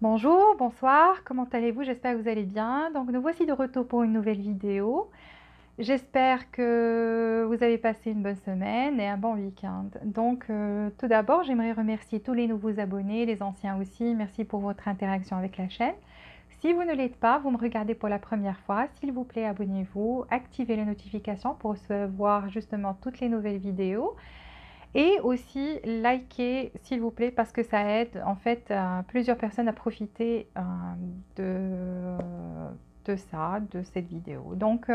Bonjour, bonsoir, comment allez-vous? J'espère que vous allez bien. Donc nous voici de retour pour une nouvelle vidéo. J'espère que vous avez passé une bonne semaine et un bon week-end. Donc tout d'abord, j'aimerais remercier tous les nouveaux abonnés, les anciens aussi. Merci pour votre interaction avec la chaîne. Si vous ne l'êtes pas, vous me regardez pour la première fois, s'il vous plaît, abonnez-vous, activez les notifications pour recevoir justement toutes les nouvelles vidéos. Et aussi, likez, s'il vous plaît, parce que ça aide en fait plusieurs personnes à profiter de, de cette vidéo. Donc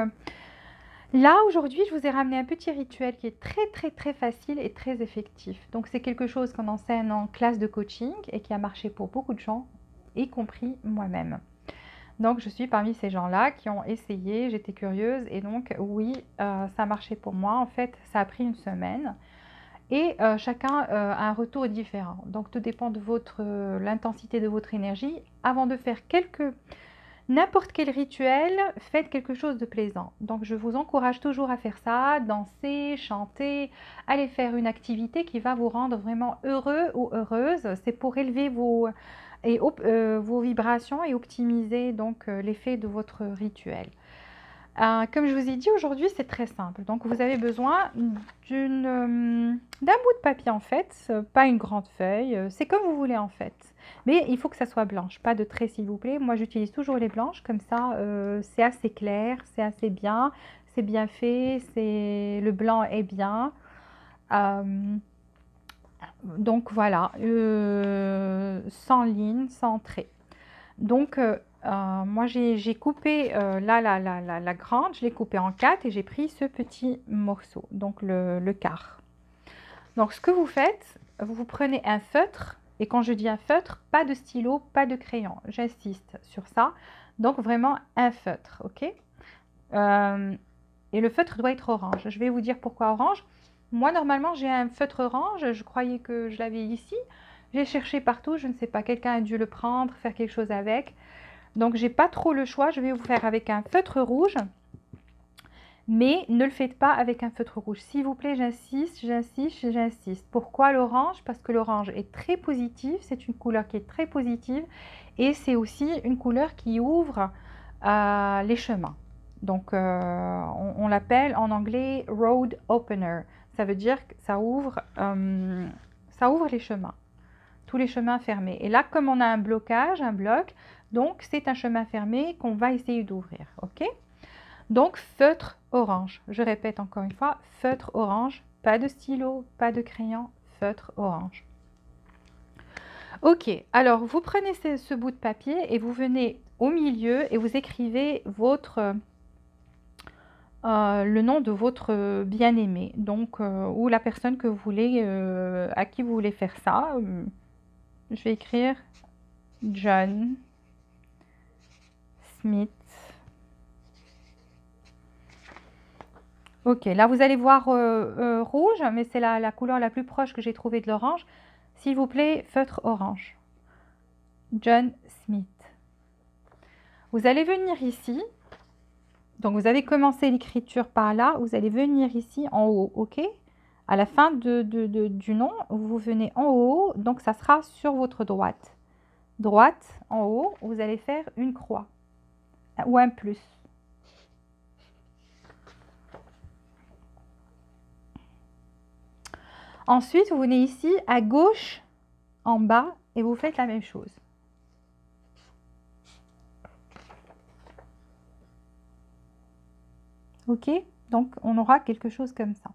là, aujourd'hui, je vous ai ramené un petit rituel qui est très facile et très effectif. Donc c'est quelque chose qu'on enseigne en classe de coaching et qui a marché pour beaucoup de gens, y compris moi-même. Donc je suis parmi ces gens-là qui ont essayé, j'étais curieuse et donc oui, ça a marché pour moi. En fait, ça a pris une semaine. Et chacun a un retour différent. Donc tout dépend de l'intensité de votre énergie. Avant de faire n'importe quel rituel, faites quelque chose de plaisant. Donc je vous encourage toujours à faire ça, danser, chanter, aller faire une activité qui va vous rendre vraiment heureux ou heureuse. C'est pour élever vos vibrations et optimiser donc l'effet de votre rituel. Comme je vous ai dit, aujourd'hui, c'est très simple. Donc, vous avez besoin d'un bout de papier, en fait, pas une grande feuille. C'est comme vous voulez, en fait. Mais il faut que ça soit blanche, pas de trait, s'il vous plaît. Moi, j'utilise toujours les blanches, comme ça, c'est assez clair, c'est bien fait, le blanc est bien. Euh, donc, voilà, sans ligne, sans trait. Donc, moi, j'ai coupé la grande, je l'ai coupée en quatre et j'ai pris ce petit morceau, donc le quart. Donc, ce que vous faites, vous prenez un feutre, et quand je dis un feutre, pas de stylo, pas de crayon, j'insiste sur ça. Donc, vraiment un feutre, ok? Et le feutre doit être orange. Je vais vous dire pourquoi orange. Moi, normalement, j'ai un feutre orange, je croyais que je l'avais ici. J'ai cherché partout, je ne sais pas, quelqu'un a dû le prendre, faire quelque chose avec. Donc, j'ai pas trop le choix. Je vais vous faire avec un feutre rouge. Mais ne le faites pas avec un feutre rouge. S'il vous plaît, j'insiste. Pourquoi l'orange? Parce que l'orange est très positive. C'est une couleur qui est très positive. Et c'est aussi une couleur qui ouvre les chemins. Donc, on l'appelle en anglais road opener. Ça veut dire que ça ouvre les chemins. Tous les chemins fermés. Et là, comme on a un blocage, un bloc, donc c'est un chemin fermé qu'on va essayer d'ouvrir. Ok? Donc feutre orange. Je répète encore une fois, feutre orange. Pas de stylo, pas de crayon, feutre orange. Ok, alors vous prenez ce bout de papier et vous venez au milieu et vous écrivez le nom de votre bien-aimé, donc ou la personne que vous voulez, à qui vous voulez faire ça. Je vais écrire John Smith. Ok, là vous allez voir rouge, mais c'est la couleur la plus proche que j'ai trouvée de l'orange. S'il vous plaît, feutre orange. John Smith. Vous allez venir ici. Donc vous avez commencé l'écriture par là. Vous allez venir ici en haut, ok? À la fin du nom, vous venez en haut. Donc ça sera sur votre droite. Droite, en haut, vous allez faire une croix ou un plus. Ensuite, vous venez ici à gauche, en bas, et vous faites la même chose. Ok? Donc, on aura quelque chose comme ça.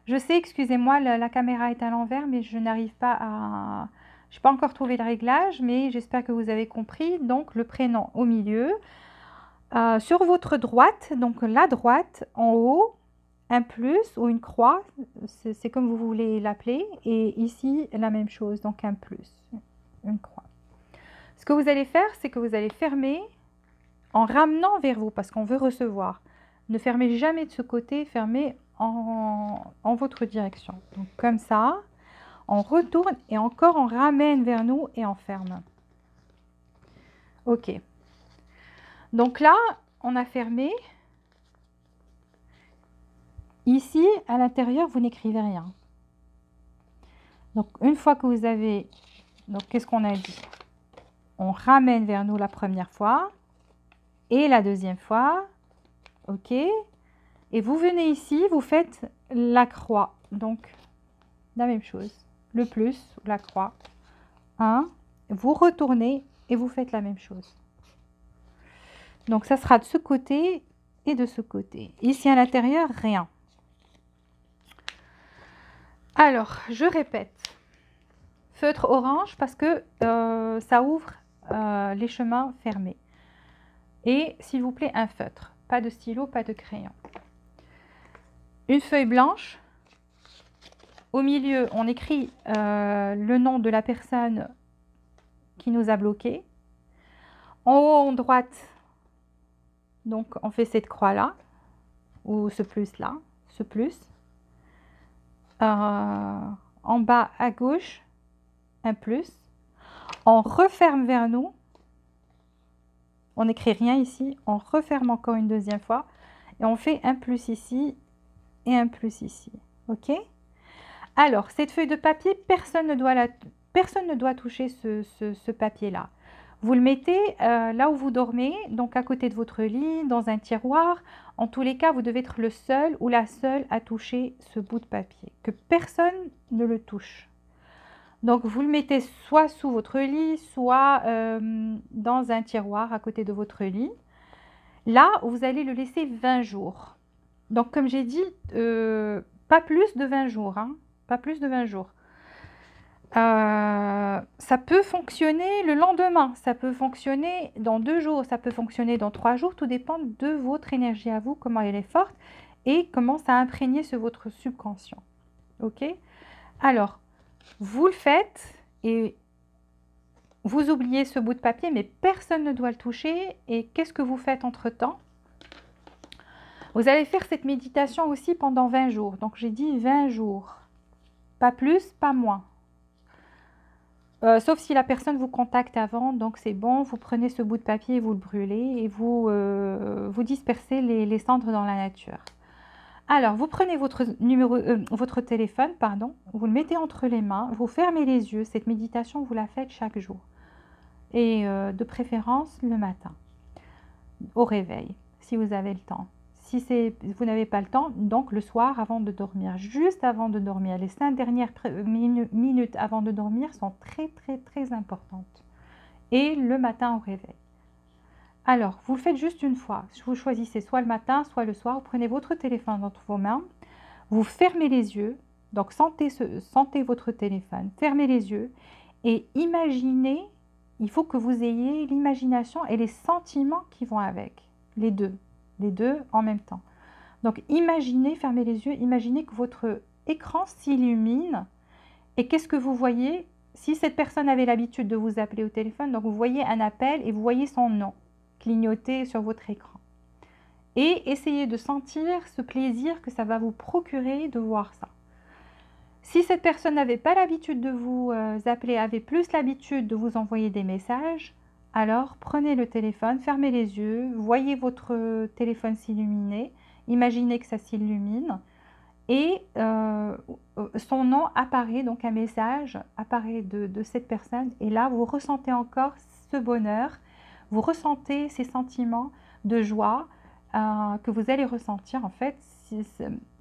Je sais, excusez-moi, la caméra est à l'envers, mais je n'arrive pas à... Je n'ai pas encore trouvé le réglage, mais j'espère que vous avez compris. Donc, le prénom au milieu. Sur votre droite, donc la droite, en haut, un plus ou une croix, c'est comme vous voulez l'appeler. Et ici, la même chose, donc un plus, une croix. Ce que vous allez faire, c'est que vous allez fermer en ramenant vers vous, parce qu'on veut recevoir. Ne fermez jamais de ce côté, fermez en votre direction. Donc comme ça, on retourne et encore on ramène vers nous et on ferme. Ok. Donc là, on a fermé. Ici, à l'intérieur, vous n'écrivez rien. Donc une fois que vous avez... Donc qu'est-ce qu'on a dit? on ramène vers nous la première fois et la deuxième fois. OK. Et vous venez ici, vous faites la croix. Donc, la même chose. Le plus, la croix. 1. Vous retournez et vous faites la même chose. Donc, ça sera de ce côté et de ce côté. Ici, à l'intérieur, rien. Alors, je répète. Feutre orange parce que ça ouvre les chemins fermés. Et s'il vous plaît, un feutre. Pas de stylo, pas de crayon. Une feuille blanche. Au milieu, on écrit le nom de la personne qui nous a bloqué. En haut, en droite, donc on fait cette croix-là, ou ce plus-là, ce plus. En bas à gauche, un plus. On referme vers nous. On n'écrit rien ici. On referme encore une deuxième fois. Et on fait un plus ici et un plus ici. OK? Alors, cette feuille de papier, personne ne doit toucher ce papier-là. Vous le mettez là où vous dormez, donc à côté de votre lit, dans un tiroir. En tous les cas, vous devez être le seul ou la seule à toucher ce bout de papier. Que personne ne le touche. Donc, vous le mettez soit sous votre lit, soit dans un tiroir à côté de votre lit. Là, vous allez le laisser 20 jours. Donc, comme j'ai dit, pas plus de 20 jours. Hein, pas plus de 20 jours. Ça peut fonctionner le lendemain, ça peut fonctionner dans 2 jours, ça peut fonctionner dans 3 jours, tout dépend de votre énergie à vous, comment elle est forte et comment ça a imprégné sur votre subconscient. OK? Alors, vous le faites et vous oubliez ce bout de papier, mais personne ne doit le toucher. Et qu'est-ce que vous faites entre-temps? Vous allez faire cette méditation aussi pendant 20 jours. Donc, j'ai dit 20 jours. Pas plus, pas moins. Sauf si la personne vous contacte avant, donc c'est bon, vous prenez ce bout de papier, vous le brûlez et vous, vous dispersez les cendres dans la nature. Alors, vous prenez votre téléphone, pardon, vous le mettez entre les mains, vous fermez les yeux. Cette méditation, vous la faites chaque jour. Et de préférence le matin, au réveil, si vous avez le temps. Si vous n'avez pas le temps, donc le soir avant de dormir, juste avant de dormir. Les 5 dernières minutes avant de dormir sont très, très, très importantes. Et le matin au réveil. Alors, vous le faites juste une fois. Vous choisissez soit le matin, soit le soir. Vous prenez votre téléphone entre vos mains. Vous fermez les yeux. Donc, sentez votre téléphone. Fermez les yeux et imaginez. Il faut que vous ayez l'imagination et les sentiments qui vont avec. Les deux en même temps. Donc, imaginez, fermez les yeux, imaginez que votre écran s'illumine. Et qu'est-ce que vous voyez? Si cette personne avait l'habitude de vous appeler au téléphone, donc vous voyez un appel et vous voyez son nom clignoter sur votre écran. Et essayez de sentir ce plaisir que ça va vous procurer de voir ça. Si cette personne n'avait pas l'habitude de vous appeler, avait plus l'habitude de vous envoyer des messages, alors prenez le téléphone, fermez les yeux, voyez votre téléphone s'illuminer, imaginez que ça s'illumine et son nom apparaît, donc un message apparaît de cette personne et là vous ressentez encore ce bonheur, vous ressentez ces sentiments de joie que vous allez ressentir en fait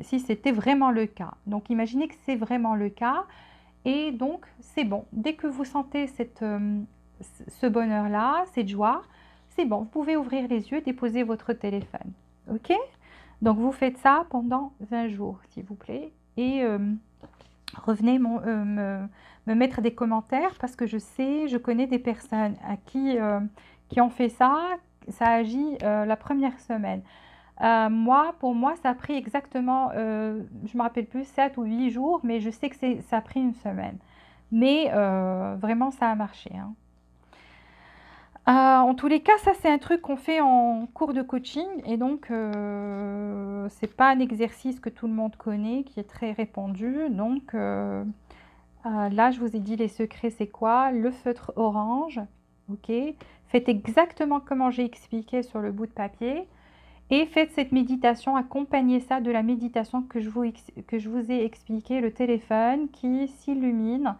si c'était vraiment le cas. Donc imaginez que c'est vraiment le cas et donc c'est bon. Dès que vous sentez ce bonheur-là, cette joie, c'est bon. Vous pouvez ouvrir les yeux, déposer votre téléphone. OK? Donc vous faites ça pendant 20 jours s'il vous plaît et revenez me mettre des commentaires parce que je connais des personnes à qui ont fait ça agit la première semaine. Pour moi, ça a pris exactement, je ne me rappelle plus, 7 ou 8 jours, mais je sais que ça a pris une semaine. Mais vraiment, ça a marché. Hein. En tous les cas, ça c'est un truc qu'on fait en cours de coaching et donc c'est pas un exercice que tout le monde connaît, qui est très répandu. Donc là, je vous ai dit les secrets, c'est quoi? Le feutre orange, ok? Faites exactement comment j'ai expliqué sur le bout de papier. Et faites cette méditation, accompagnez ça de la méditation que je vous ai expliqué, le téléphone qui s'illumine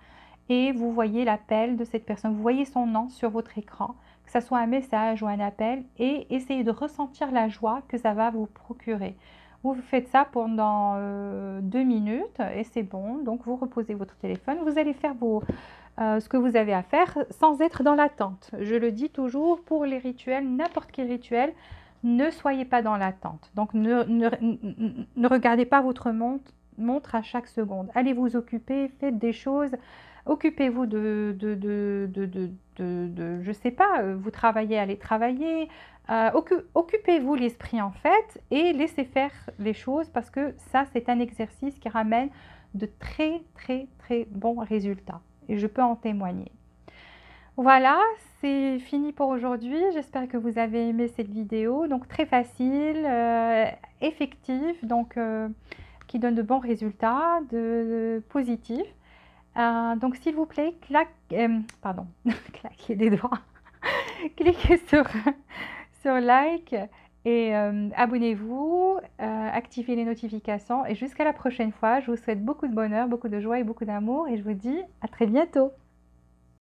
et vous voyez l'appel de cette personne, vous voyez son nom sur votre écran, que ce soit un message ou un appel, et essayez de ressentir la joie que ça va vous procurer. Vous faites ça pendant 2 minutes et c'est bon. Donc vous reposez votre téléphone, vous allez faire ce que vous avez à faire sans être dans l'attente. Je le dis toujours pour les rituels, n'importe quel rituel, ne soyez pas dans l'attente. Donc ne regardez pas votre montre à chaque seconde. Allez vous occuper, faites des choses. Occupez-vous je sais pas, vous travaillez, allez travailler. Occupez-vous l'esprit en fait et laissez faire les choses parce que ça, c'est un exercice qui ramène de très, très, très bons résultats. Et je peux en témoigner. Voilà, c'est fini pour aujourd'hui. J'espère que vous avez aimé cette vidéo. Donc très facile, effective, donc qui donne de bons résultats, positifs. Donc s'il vous plaît, pardon, claquez des doigts, cliquez sur like et abonnez-vous, activez les notifications et jusqu'à la prochaine fois, je vous souhaite beaucoup de bonheur, beaucoup de joie et beaucoup d'amour et je vous dis à très bientôt.